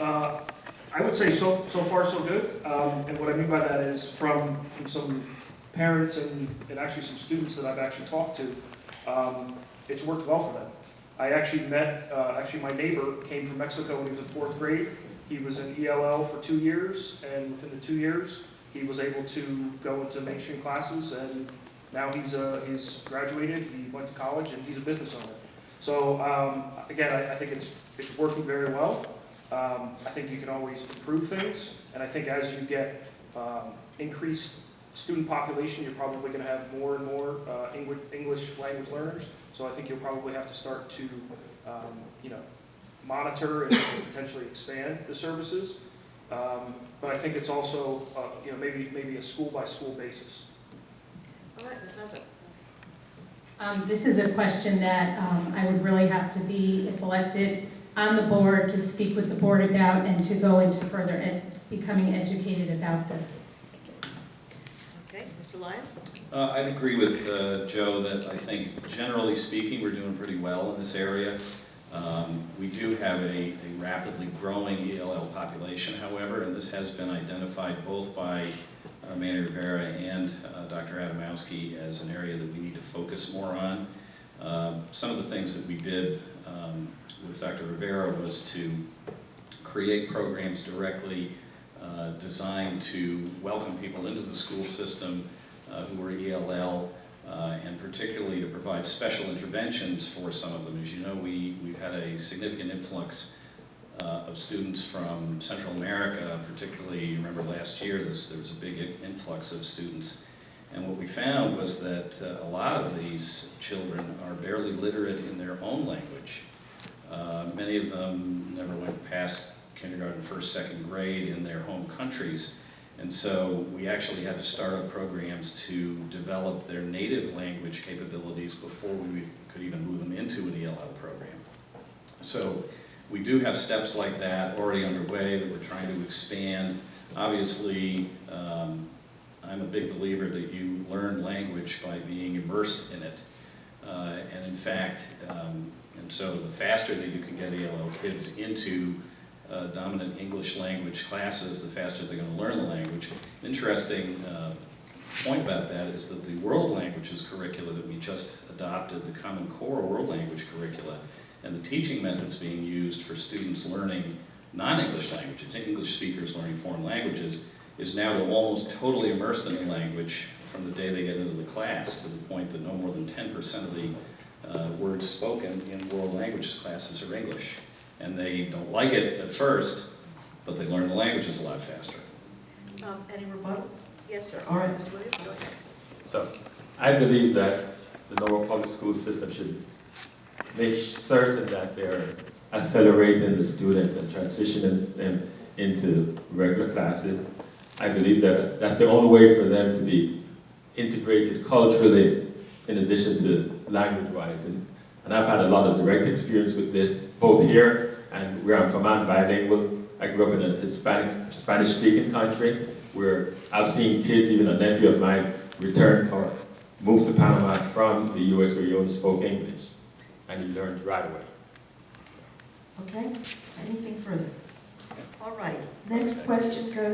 I would say so far so good, and what I mean by that is from some parents and actually some students that I've actually talked to, it's worked well for them. I actually met, my neighbor came from Mexico when he was in 4th grade. He was in ELL for 2 years, and within the 2 years, he was able to go into mainstream classes, and now he's graduated, he went to college, and he's a business owner. So again, I think it's working very well. I think you can always improve things, and I think as you get increased student population, you're probably going to have more and more English language learners. So I think you'll probably have to start to, monitor and potentially expand the services. But I think it's also, maybe a school-by-school basis. All right, Ms. Mezzo. This is a question that I would really have to be, if elected, on the board to speak with the board about and to go into further becoming educated about this. Okay, Mr. Lyons? I'd agree with Joe that I think, generally speaking, we're doing pretty well in this area. We do have a rapidly growing ELL population, however, and this has been identified both by Manny Rivera and Dr. Adamowski as an area that we need to focus more on. Some of the things that we did with Dr. Rivera was to create programs directly designed to welcome people into the school system who were ELL, and particularly to provide special interventions for some of them. As you know, we've had a significant influx of students from Central America, particularly, you remember last year there was a big influx of students. And what we found was that a lot of these children are barely literate in their own language. Many of them never went past kindergarten, 1st, 2nd grade in their home countries. And so we actually had to start up programs to develop their native language capabilities before we could even move them into an ELL program. So we do have steps like that already underway that we're trying to expand. Obviously, I'm a big believer that you learn language by being immersed in it. And in fact, and so the faster that you can get ELL kids into dominant English language classes, the faster they're going to learn the language. An interesting point about that is that the World Languages curricula that we just adopted, the Common Core World Language curricula, and the teaching methods being used for students learning non-English languages, English speakers learning foreign languages, is now to almost totally immerse them in language from the day they get into the class, to the point that no more than 10% of the words spoken in world languages classes are English. And they don't like it at first, but they learn the languages a lot faster. Any rebuttal? Yes, sir. All right, Ms. Williams, go ahead. So, I believe that the Norwalk Public School System should make certain that they're accelerating the students and transitioning them into regular classes. I believe that that's the only way for them to be integrated culturally in addition to language-wise. And I've had a lot of direct experience with this, both here and where I'm from. I'm bilingual. I grew up in a Spanish-speaking country where I've seen kids, even a nephew of mine, return or move to Panama from the U.S. where he only spoke English, and he learned right away. Okay. Anything further? All right. Next question goes